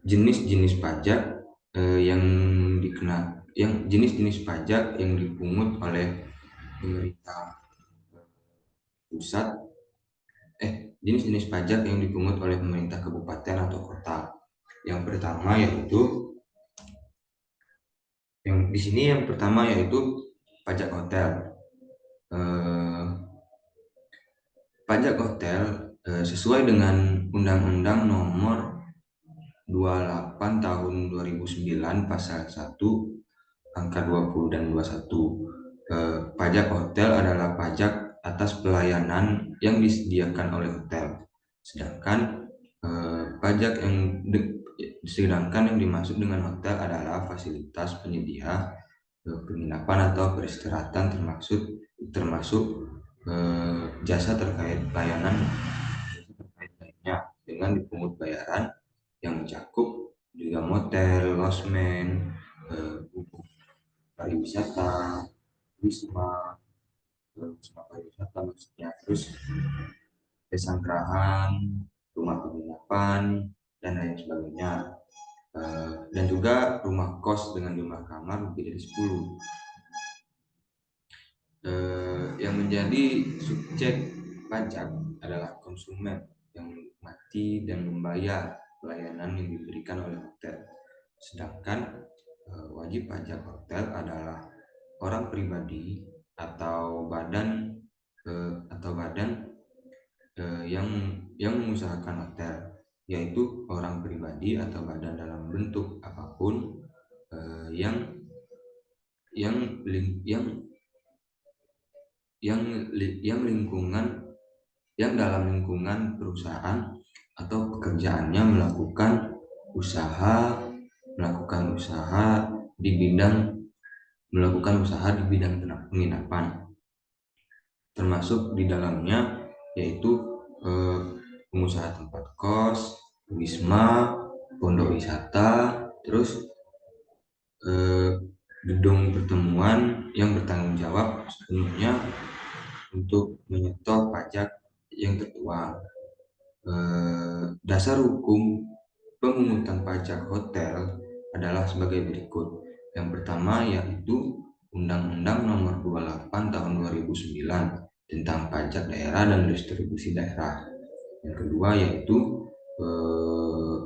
jenis-jenis pajak yang jenis-jenis pajak yang dipungut oleh pemerintah pusat, jenis-jenis pajak yang dipungut oleh pemerintah kabupaten atau kota. Yang pertama yaitu yang pertama yaitu pajak hotel. Eh, Pajak hotel sesuai dengan Undang-Undang Nomor 28 Tahun 2009 Pasal 1 Angka 20 dan 21. Pajak hotel adalah pajak atas pelayanan yang disediakan oleh hotel. Sedangkan pajak yang dimaksud dengan hotel adalah fasilitas penyedia penginapan atau peristirahatan termasuk jasa terkait pelayanan terkait lainnya dengan dipungut bayaran yang mencakup juga motel, losmen, pariwisata, wisma, wisma pariwisata maksudnya, terus pesanggerahan, rumah penginapan, dan lain sebagainya. Dan juga rumah kos dengan jumlah kamar lebih dari 10. Yang menjadi subjek pajak adalah konsumen yang menikmati dan membayar pelayanan yang diberikan oleh hotel. Sedangkan wajib pajak hotel adalah orang pribadi atau badan yang mengusahakan hotel, yaitu orang pribadi atau badan dalam bentuk apapun yang yang yang yang lingkungan yang dalam lingkungan perusahaan atau pekerjaannya usaha melakukan usaha di bidang penginapan, termasuk di dalamnya yaitu eh, pengusaha tempat kos, wisma, pondok wisata, terus eh, gedung pertemuan yang bertanggung jawab sepenuhnya untuk menyetor pajak yang tertuang. Dasar hukum pemungutan pajak hotel adalah sebagai berikut. Yang pertama yaitu Undang-Undang Nomor 28 Tahun 2009 tentang pajak daerah dan distribusi daerah. Yang kedua yaitu eh,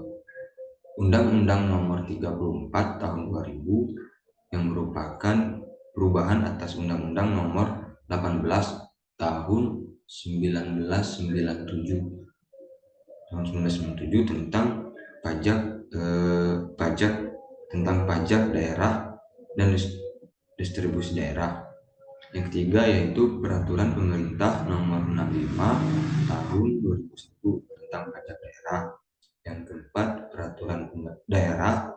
Undang-Undang Nomor 34 Tahun 2000 yang merupakan perubahan atas Undang-Undang Nomor 18 Tahun 1997 tentang pajak pajak pajak daerah dan distribusi daerah. Yang ketiga yaitu Peraturan Pemerintah Nomor 65 Tahun 2001 tentang pajak daerah. Yang keempat Peraturan Daerah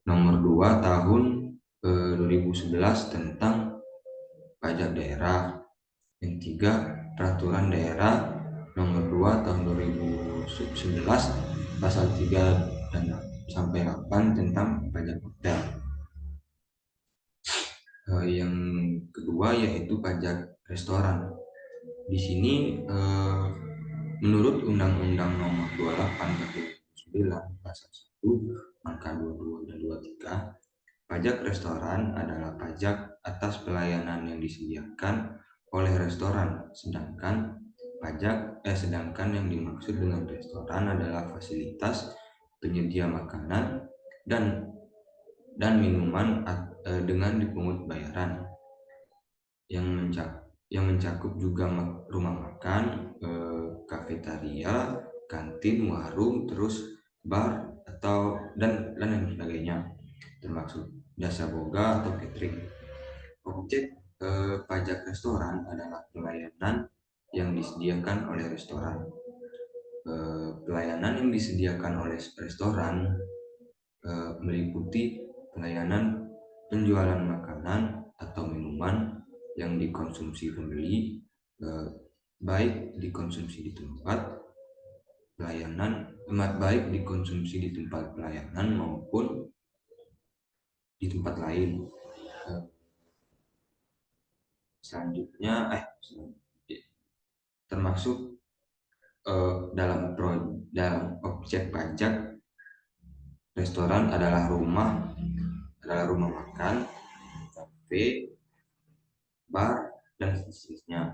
Nomor 2 Tahun 2011 tentang pajak daerah. Yang tiga Peraturan Daerah Nomor 2 Tahun 2011 Pasal 3 dan sampai 8 tentang pajak hotel. Yang kedua yaitu pajak restoran. Di sini menurut Undang-Undang Nomor 28 Tahun 2009 Pasal 1 Angka 22 dan 23, pajak restoran adalah pajak atas pelayanan yang disediakan oleh restoran, sedangkan yang dimaksud dengan restoran adalah fasilitas penyedia makanan dan minuman dengan dipungut bayaran yang mencakup juga rumah makan, kafetaria, kantin, warung, terus bar dan lain sebagainya, termasuk jasa boga atau catering. Objek pajak restoran adalah pelayanan yang disediakan oleh restoran. Pelayanan yang disediakan oleh restoran meliputi pelayanan penjualan makanan atau minuman yang dikonsumsi pembeli, baik dikonsumsi di tempat pelayanan maupun di tempat lain. Selanjutnya termasuk dalam objek pajak restoran adalah rumah makan, kafe, bar, dan seterusnya.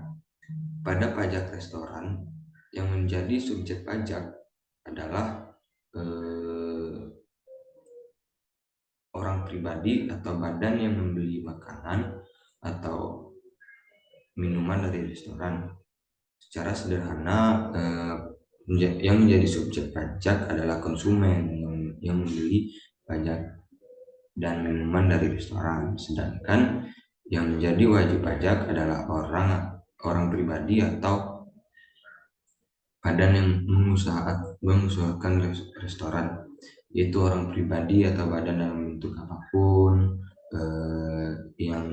Pada pajak restoran, yang menjadi subjek pajak adalah orang pribadi atau badan yang membeli makanan atau minuman dari restoran. Secara sederhana, yang menjadi subjek pajak adalah konsumen yang membeli pajak dan minuman dari restoran, sedangkan yang menjadi wajib pajak adalah orang pribadi atau badan yang mengusahakan restoran, yaitu orang pribadi atau badan dalam bentuk apapun yang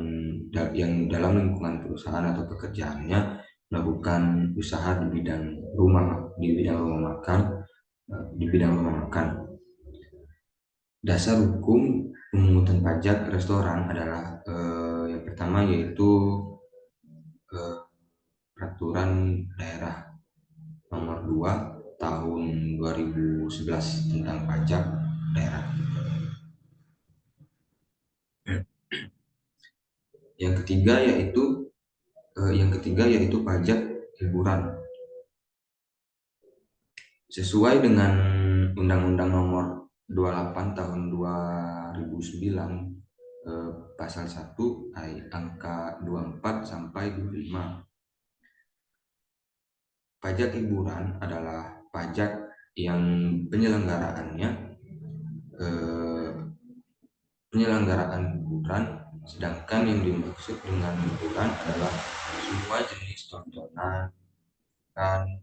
dalam lingkungan perusahaan atau pekerjaannya melakukan usaha di bidang rumah makan. Dasar hukum pemungutan pajak restoran adalah yang pertama yaitu peraturan daerah nomor 2 tahun 2011 tentang pajak daerah. Yang ketiga yaitu pajak hiburan. Sesuai dengan Undang-Undang Nomor 28 Tahun 2009 Pasal 1 angka 24 sampai 25. Pajak hiburan adalah pajak yang penyelenggaraan hiburan, sedangkan yang dimaksud dengan hiburan adalah semua jenis tontonan,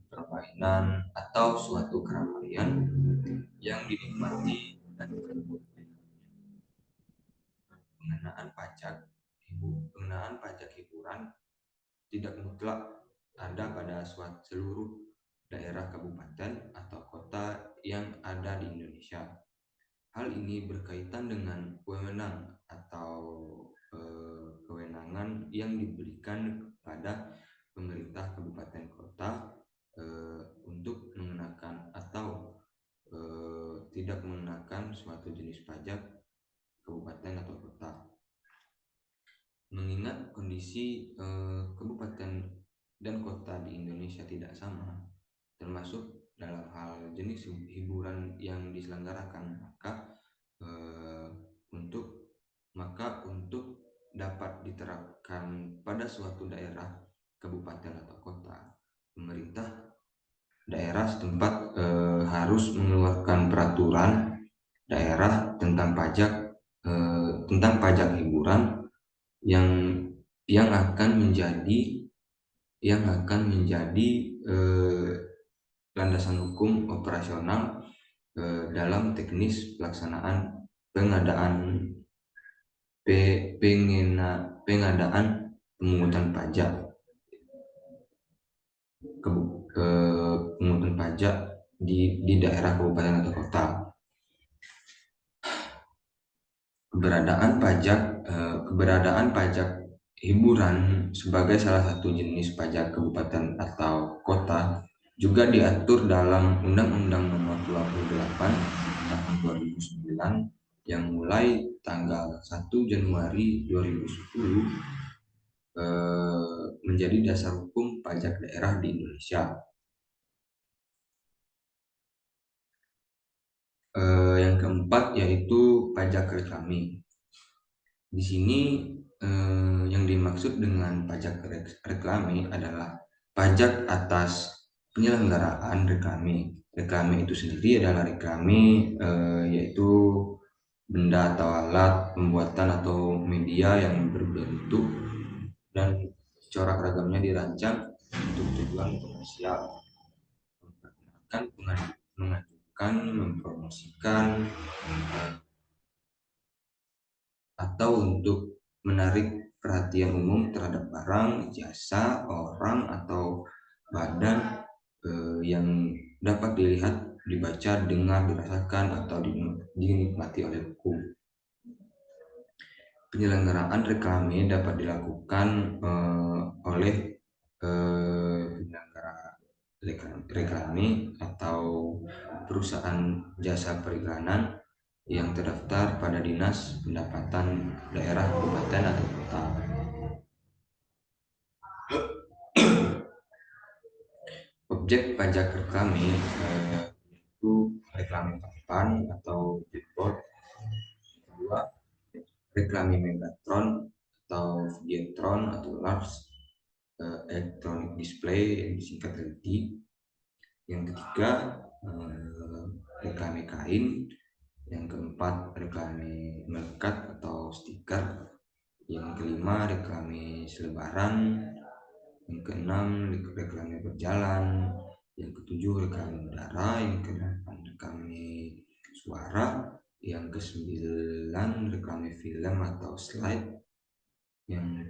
permainan, atau suatu keramaian yang dinikmati dan pengenaan pajak hiburan tidak mutlak ada pada seluruh daerah kabupaten atau kota yang ada di Indonesia. Hal ini berkaitan dengan wewenang atau kewenangan yang diberikan kepada pemerintah kabupaten kota untuk mengenakan atau tidak mengenakan suatu jenis pajak kabupaten atau kota. Mengingat kondisi kabupaten dan kota di Indonesia tidak sama, termasuk dalam hal jenis hiburan yang diselenggarakan, maka untuk dapat diterapkan pada suatu daerah, kabupaten atau kota, pemerintah daerah setempat harus mengeluarkan peraturan daerah tentang pajak hiburan yang akan menjadi landasan hukum operasional dalam teknis pelaksanaan pengadaan pemungutan pajak di daerah kabupaten atau kota. Keberadaan pajak hiburan sebagai salah satu jenis pajak kabupaten atau kota juga diatur dalam Undang-Undang Nomor 28 Tahun 2009 yang mulai tanggal 1 Januari 2010 menjadi dasar hukum pajak daerah di Indonesia. Yang keempat yaitu pajak reklame. Di sini yang dimaksud dengan pajak reklame adalah pajak atas penyelenggaraan reklame. Reklame itu sendiri adalah reklame yaitu benda atau alat pembuatan atau media yang berbentuk dan corak ragamnya dirancang untuk tujuan komersial, mengajukan, mempromosikan, atau untuk menarik perhatian umum terhadap barang, jasa, orang, atau badan yang dapat dilihat, dibaca, dengar, dirasakan, atau dinikmati oleh hukum. Penyelenggaraan reklame dapat dilakukan oleh penyelenggara reklame atau perusahaan jasa periklanan yang terdaftar pada Dinas Pendapatan Daerah Kabupaten atau Kota. Objek pajak reklame itu reklame papan atau billboard, kedua reklame Megatron atau Videotron atau large electronic display yang disingkat LED. Yang ketiga reklame kain. Yang keempat reklame melekat atau stiker. Yang kelima reklame selebaran. Yang keenam reklame berjalan. Yang ketujuh reklame udara. Yang kedelapan reklame suara. Yang kesembilan reklame film atau slide. Yang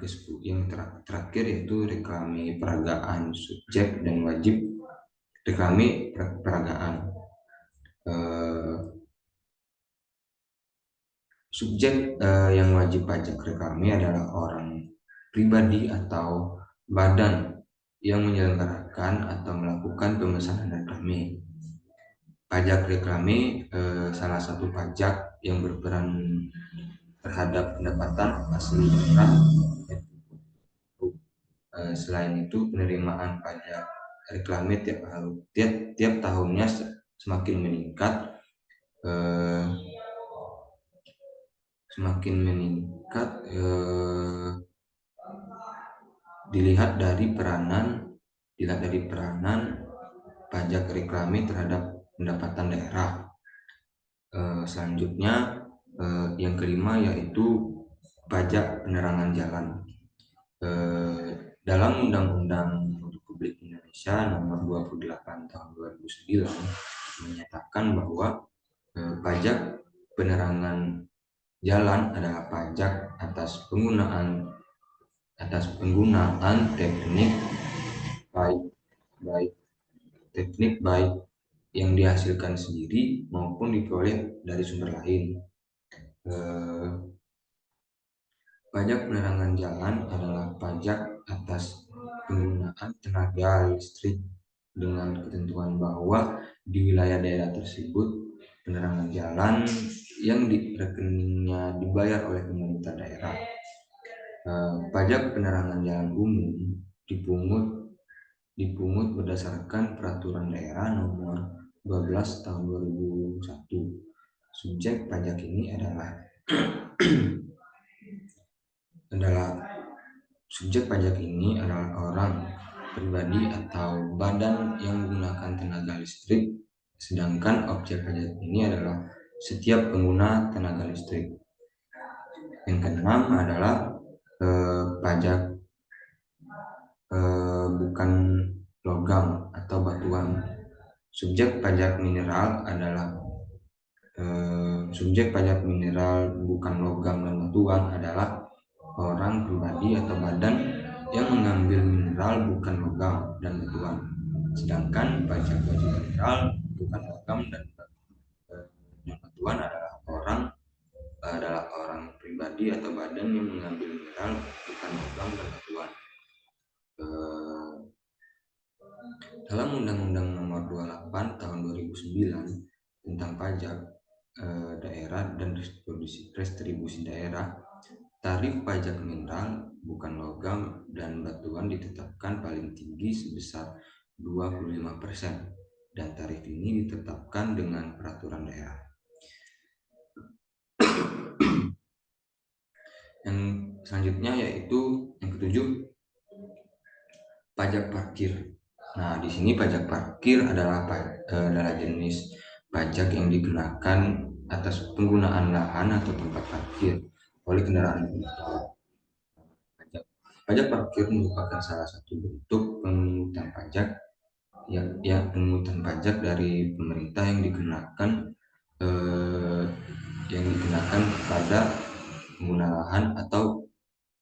terakhir yaitu reklame peragaan, subjek dan wajib reklame peragaan. Subjek yang wajib pajak reklame adalah orang pribadi atau badan yang menyelenggarakan atau melakukan pemesanan reklame. Pajak reklame salah satu pajak yang berperan terhadap pendapatan asli daerah. Selain itu, penerimaan pajak reklame tiap tahunnya semakin meningkat. Dilihat dari peranan pajak reklame terhadap pendapatan daerah. Selanjutnya yang kelima yaitu pajak penerangan jalan. Dalam Undang-Undang Republik Indonesia Nomor 28 Tahun 2009 menyatakan bahwa pajak penerangan jalan adalah pajak atas penggunaan teknik baik yang dihasilkan sendiri maupun diperoleh dari sumber lain. Pajak penerangan jalan adalah pajak atas penggunaan tenaga listrik dengan ketentuan bahwa di wilayah daerah tersebut penerangan jalan yang di rekeningnya dibayar oleh pemerintah daerah. Pajak penerangan jalan umum dipungut berdasarkan Peraturan Daerah Nomor 12 Tahun 2001. Subjek pajak ini adalah orang pribadi atau badan yang menggunakan tenaga listrik, sedangkan objek pajak ini adalah setiap pengguna tenaga listrik. Yang keenam adalah pajak bukan logam atau batuan. Subjek pajak mineral bukan logam dan batuan adalah orang pribadi atau badan yang mengambil mineral bukan logam dan batuan. Sedangkan pajak wajib mineral bukan logam dan batuan adalah orang pribadi atau badan yang mengambil mineral bukan logam dan batuan. Dalam Undang-Undang Nomor 28 Tahun 2009 tentang pajak daerah dan restribusi daerah, tarif pajak mineral bukan logam dan batuan ditetapkan paling tinggi sebesar 25% dan tarif ini ditetapkan dengan peraturan daerah. Yang selanjutnya yaitu yang ketujuh, pajak parkir. Nah, di sini pajak parkir adalah jenis pajak yang dikenakan atas penggunaan lahan atau tempat parkir oleh kendaraan bermotor. Pajak parkir merupakan salah satu bentuk pemungutan pajak dari pemerintah yang dikenakan pada pengguna lahan atau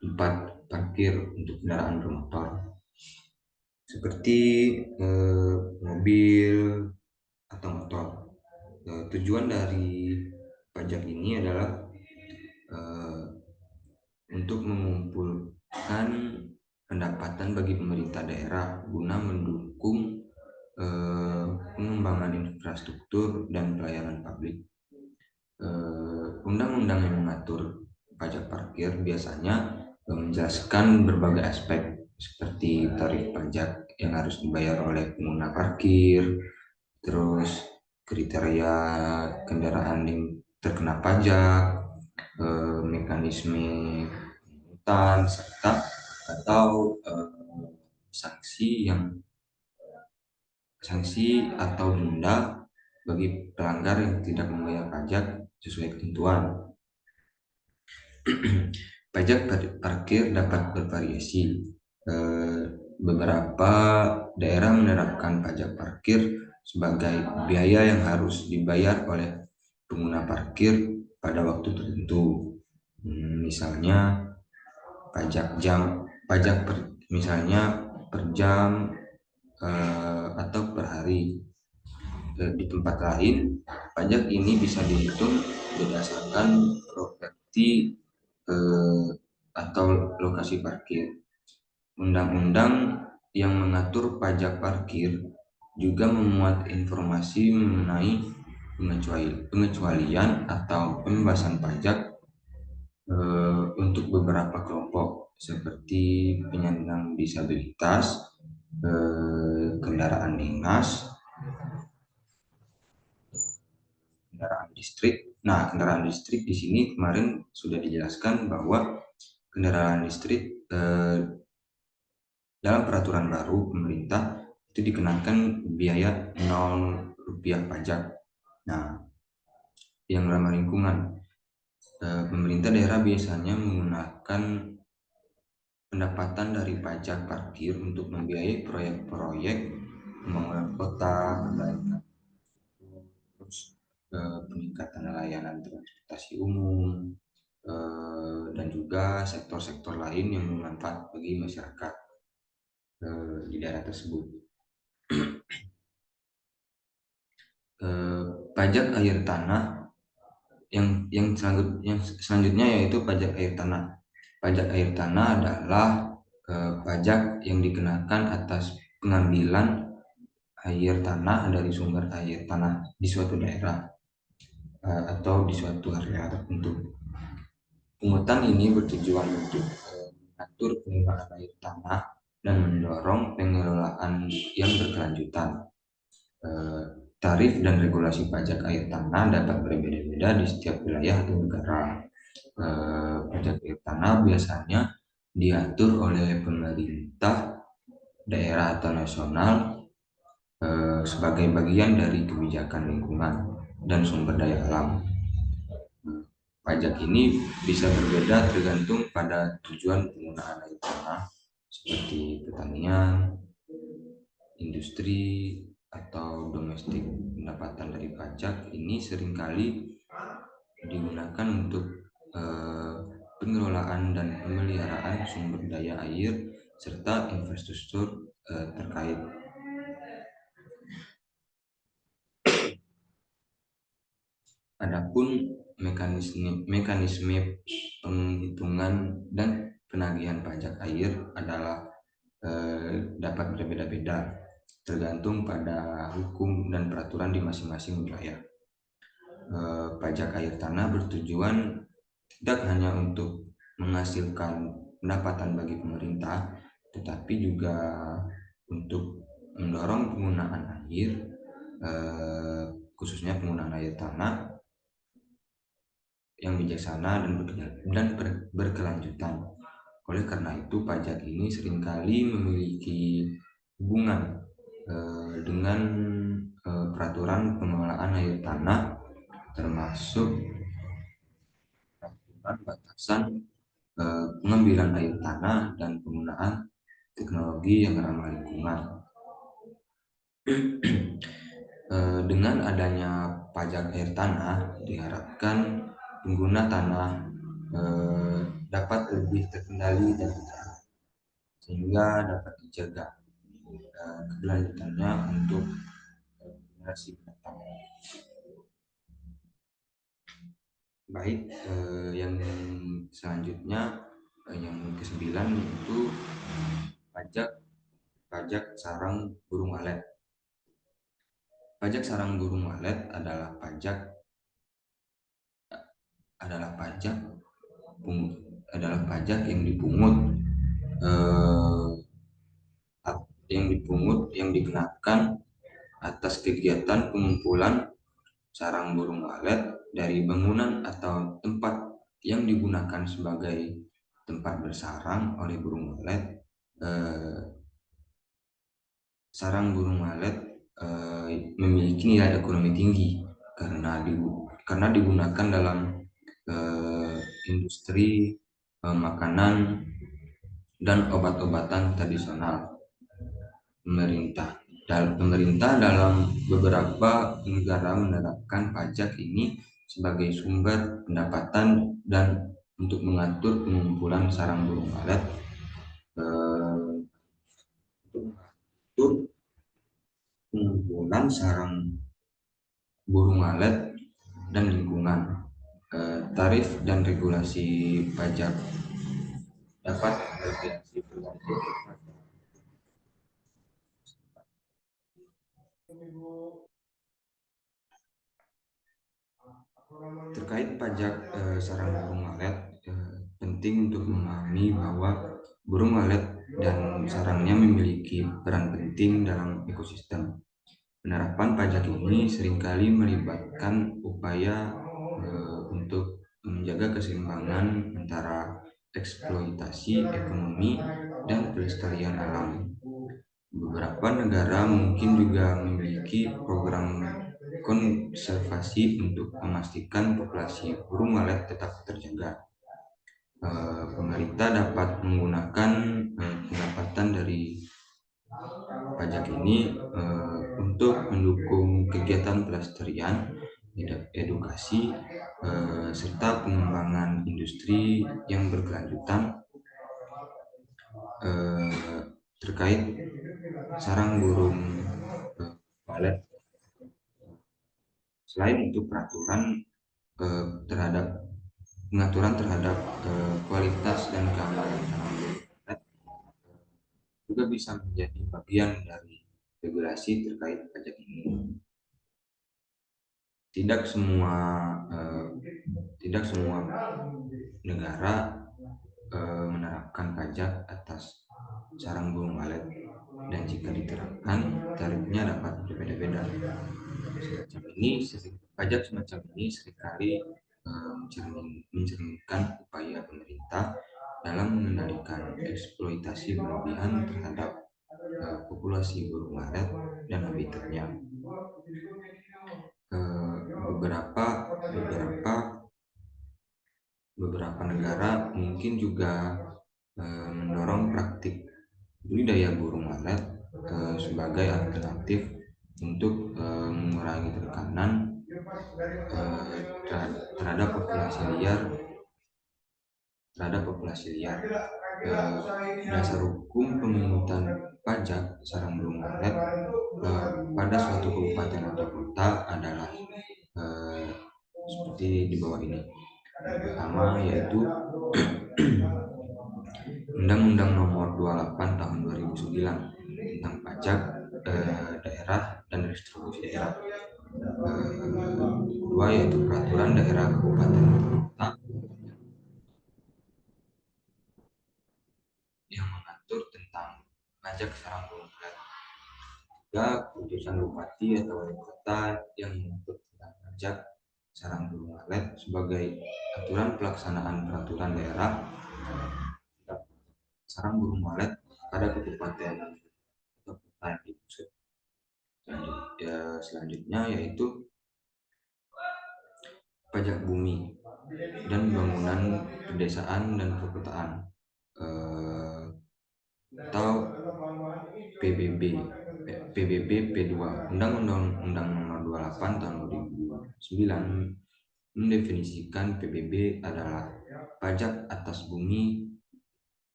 tempat parkir untuk kendaraan bermotor seperti mobil atau motor. Tujuan dari pajak ini adalah untuk mengumpulkan pendapatan bagi pemerintah daerah guna mendukung pengembangan infrastruktur dan pelayanan publik. Undang-undang yang mengatur pajak parkir biasanya menjelaskan berbagai aspek seperti tarif pajak yang harus dibayar oleh pengguna parkir, terus kriteria kendaraan yang terkena pajak, mekanisme pungutan, serta atau sanksi atau denda bagi pelanggar yang tidak membayar pajak sesuai ketentuan. Pajak parkir dapat bervariasi. Beberapa daerah menerapkan pajak parkir sebagai biaya yang harus dibayar oleh pengguna parkir pada waktu tertentu. Misalnya misalnya per jam atau per hari. Di tempat lain, pajak ini bisa dihitung berdasarkan properti atau lokasi parkir. Undang-undang yang mengatur pajak parkir juga memuat informasi mengenai pengecualian atau pembebasan pajak untuk beberapa kelompok seperti penyandang disabilitas, kendaraan dinas, kendaraan listrik. Nah, kendaraan listrik di sini kemarin sudah dijelaskan bahwa kendaraan listrik dalam peraturan baru pemerintah itu dikenakan biaya 0 rupiah pajak. Nah, yang ramah lingkungan, pemerintah daerah biasanya menggunakan pendapatan dari pajak parkir untuk membiayai proyek-proyek pembangunan kota, perbaikan terus peningkatan layanan transportasi umum, dan juga sektor-sektor lain yang bermanfaat bagi masyarakat di daerah tersebut. Pajak air tanah yang selanjutnya yaitu pajak air tanah. Pajak air tanah adalah pajak yang dikenakan atas pengambilan air tanah dari sumber air tanah di suatu daerah atau di suatu area tertentu. Pungutan ini bertujuan untuk mengatur penggunaan air tanah dan mendorong pengelolaan yang berkelanjutan. Tarif dan regulasi pajak air tanah dapat berbeda-beda di setiap wilayah atau negara. Pajak air tanah biasanya diatur oleh pemerintah daerah atau nasional sebagai bagian dari kebijakan lingkungan dan sumber daya alam. Pajak ini bisa berbeda tergantung pada tujuan penggunaan air tanah seperti pertanian, industri, atau domestik. Pendapatan dari pajak ini seringkali digunakan untuk pengelolaan dan pemeliharaan sumber daya air serta infrastruktur terkait. Adapun mekanisme penghitungan dan penagihan pajak air adalah dapat berbeda-beda tergantung pada hukum dan peraturan di masing-masing wilayah. Pajak air tanah bertujuan tidak hanya untuk menghasilkan pendapatan bagi pemerintah, tetapi juga untuk mendorong penggunaan air, khususnya penggunaan air tanah yang bijaksana dan berkelanjutan. Oleh karena itu, pajak ini seringkali memiliki hubungan dengan peraturan pengelolaan air tanah, termasuk peraturan batasan pengambilan air tanah dan penggunaan teknologi yang ramah lingkungan. Dengan adanya pajak air tanah, diharapkan pengguna tanah dapat lebih terkendali dan sehingga dapat dijaga keberlanjutannya untuk generasi mendatang. Baik, yang selanjutnya yang ke-9 yaitu pajak sarang burung walet. Pajak sarang burung walet adalah pajak adalah pajak yang dipungut eh, yang dikenakan atas kegiatan pengumpulan sarang burung walet dari bangunan atau tempat yang digunakan sebagai tempat bersarang oleh burung walet. eh, Sarang burung walet memiliki nilai ekonomi tinggi karena digunakan dalam eh, industri makanan dan obat-obatan tradisional pemerintah. Pemerintah dalam beberapa negara menerapkan pajak ini sebagai sumber pendapatan dan untuk mengatur pengumpulan sarang burung walet, eh, untuk pengumpulan sarang burung walet dan lingkungan. Tarif dan regulasi pajak dapat bervariasi bergantung terkait pajak sarang burung walet. Penting untuk memahami bahwa burung walet dan sarangnya memiliki peran penting dalam ekosistem. Penerapan pajak ini seringkali melibatkan upaya untuk menjaga keseimbangan antara eksploitasi ekonomi dan pelestarian alam. Beberapa negara mungkin juga memiliki program konservasi untuk memastikan populasi burung walet tetap terjaga. Pemerintah dapat menggunakan pendapatan dari pajak ini untuk mendukung kegiatan pelestarian, edukasi, serta pengembangan industri yang berkelanjutan eh, terkait sarang burung walet. Selain itu, terhadap pengaturan terhadap kualitas dan keamanan sarang burung walet juga bisa menjadi bagian dari regulasi terkait pajak ini. Tidak semua eh, tidak semua negara menerapkan pajak atas sarang burung walet, dan jika diterapkan tarifnya dapat berbeda-beda. Pajak semacam ini seringkali mencerminkan upaya pemerintah dalam mengendalikan eksploitasi berlebihan terhadap populasi burung walet dan habitatnya. Beberapa beberapa beberapa negara mungkin juga mendorong praktik budidaya burung walet sebagai alternatif untuk mengurangi tekanan terhadap populasi liar Dasar hukum pemungutan pajak sarang burung walet pada suatu kabupaten atau kota adalah eh, seperti di bawah ini. Yang pertama yaitu Undang-Undang Nomor 28 Tahun 2009 tentang pajak daerah dan distribusi daerah. Kedua yaitu Peraturan Daerah Kabupaten Kota yang mengatur tentang pajak sarang burung walet. Tiga, Keputusan Bupati atau Wali Kota yang mengatur tentang pajak sarang burung walet sebagai aturan pelaksanaan peraturan daerah sarang burung walet pada kabupaten atau kota yang dimaksud. Selanjutnya yaitu pajak bumi dan bangunan pedesaan dan perkotaan atau PBB P2. Undang-Undang Nomor 28 Tahun 2009 mendefinisikan PBB adalah pajak atas bumi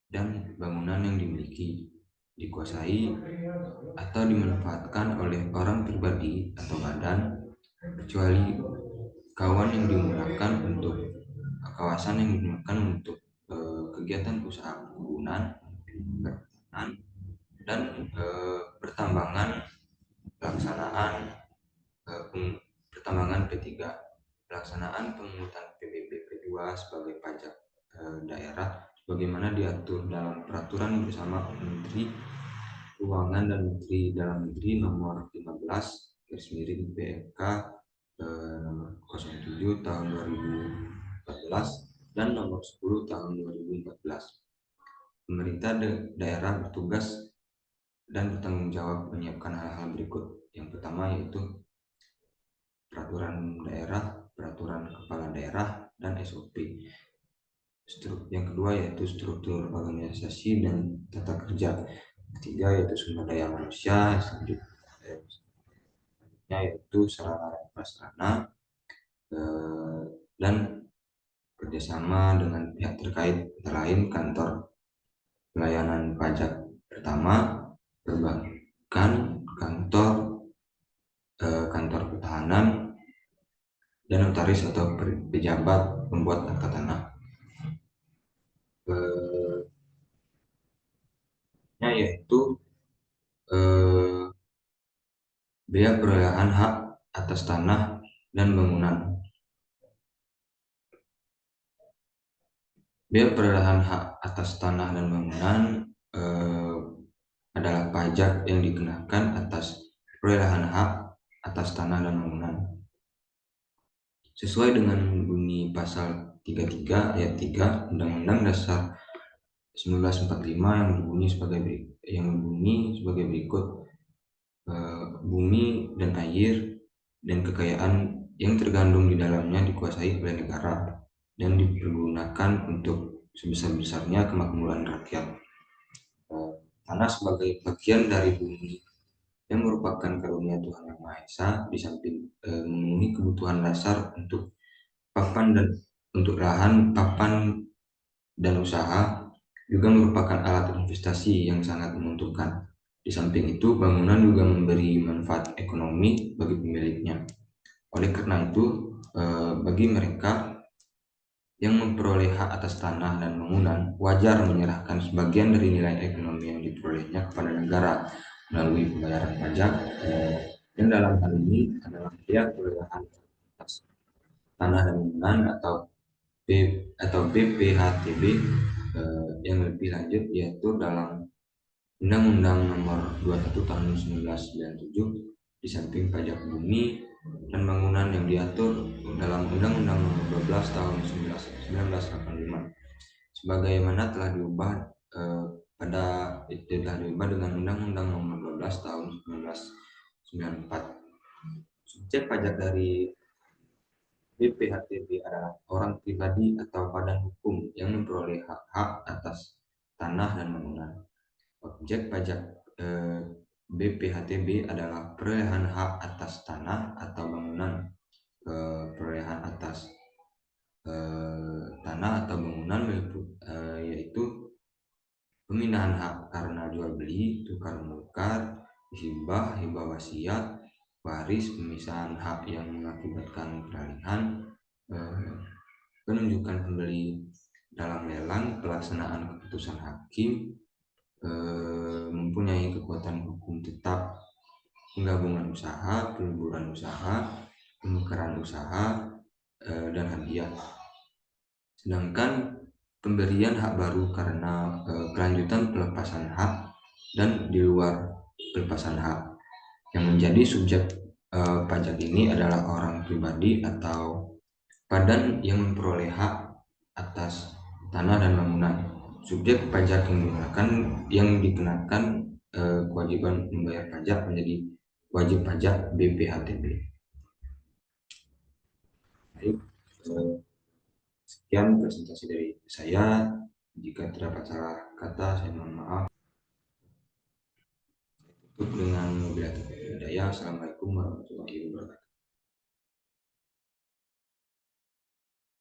dan bangunan yang dimiliki, dikuasai, atau dimanfaatkan oleh orang pribadi atau badan, kecuali kawasan yang digunakan untuk kegiatan usaha perkebunan, pertanian, dan pertambangan, pelaksanaan pertambangan P3. Pelaksanaan pemungutan PBB P2 sebagai pajak daerah sebagaimana diatur dalam peraturan bersama Menteri Keuangan dan Menteri Dalam Negeri nomor 15 PMK nomor 07 tahun 2014 dan nomor 10 tahun 2014. Pemerintah daerah bertugas dan bertanggung jawab menyiapkan hal-hal berikut. Yang pertama yaitu peraturan daerah, peraturan kepala daerah, dan SOP. Yang kedua yaitu struktur organisasi dan tata kerja. Ketiga yaitu sumber daya manusia. Selanjutnya yaitu sarana dan prasarana dan kerjasama dengan pihak terkait, antara lain kantor pelayanan pajak pertama, perbankan, kantor pertahanan, dan notaris atau pejabat pembuat akta tanah. Yaitu biaya perolehan hak atas tanah dan bangunan. Biaya perolehan hak atas tanah dan bangunan adalah pajak yang dikenakan atas perolehan hak atas tanah dan bangunan. Sesuai dengan bunyi pasal 33 ayat 3 Undang-Undang Dasar 1945 yang berbunyi sebagai berikut. Bumi dan air dan kekayaan yang terkandung di dalamnya dikuasai oleh negara dan dipergunakan untuk sebesar-besarnya kemakmuran rakyat. Tanah sebagai bagian dari bumi yang merupakan karunia Tuhan Yang Maha Esa, di samping memenuhi kebutuhan dasar untuk lahan, papan, dan usaha, juga merupakan alat investasi yang sangat menguntungkan. Di samping itu, bangunan juga memberi manfaat ekonomi bagi pemiliknya. Oleh karena itu, bagi mereka yang memperoleh hak atas tanah dan bangunan, wajar menyerahkan sebagian dari nilai ekonomi yang diperolehnya kepada negara melalui pembayaran pajak, yang dalam hal ini adalah biaya perolehan atas tanah dan bangunan atau BPHTB. Yang lebih lanjut yaitu dalam Undang-Undang Nomor 21 Tahun 1997, di samping pajak bumi dan bangunan yang diatur dalam Undang-Undang Nomor 12 Tahun 1985, sebagaimana telah diubah dengan Undang-Undang Nomor 12 Tahun 1994. Subjek pajak dari BPHTB adalah orang pribadi atau badan hukum yang memperoleh hak atas tanah dan bangunan. Objek pajak BPHTB adalah perolehan hak atas tanah atau bangunan. Perolehan atas tanah atau bangunan yaitu pemindahan hak karena jual beli, tukar menukar, hibah wasiat, waris, pemisahan hak yang mengakibatkan peralihan, penunjukan pembeli dalam lelang, pelaksanaan keputusan hakim, mempunyai kekuatan hukum tetap, penggabungan usaha, peleburan usaha, penukaran usaha, dan hadiah. Sedangkan pemberian hak baru karena kelanjutan pelepasan hak dan di luar pelepasan hak. Yang menjadi subjek pajak ini adalah orang pribadi atau badan yang memperoleh hak atas tanah dan bangunan. Subjek pajak yang dikenakan kewajiban membayar pajak menjadi wajib pajak BPHTB. Baik, sekian presentasi dari saya. Jika terdapat salah kata, saya mohon maaf. Tutup dengan wabillahi taufiq wal hidayah. Assalamualaikum warahmatullahi wabarakatuh.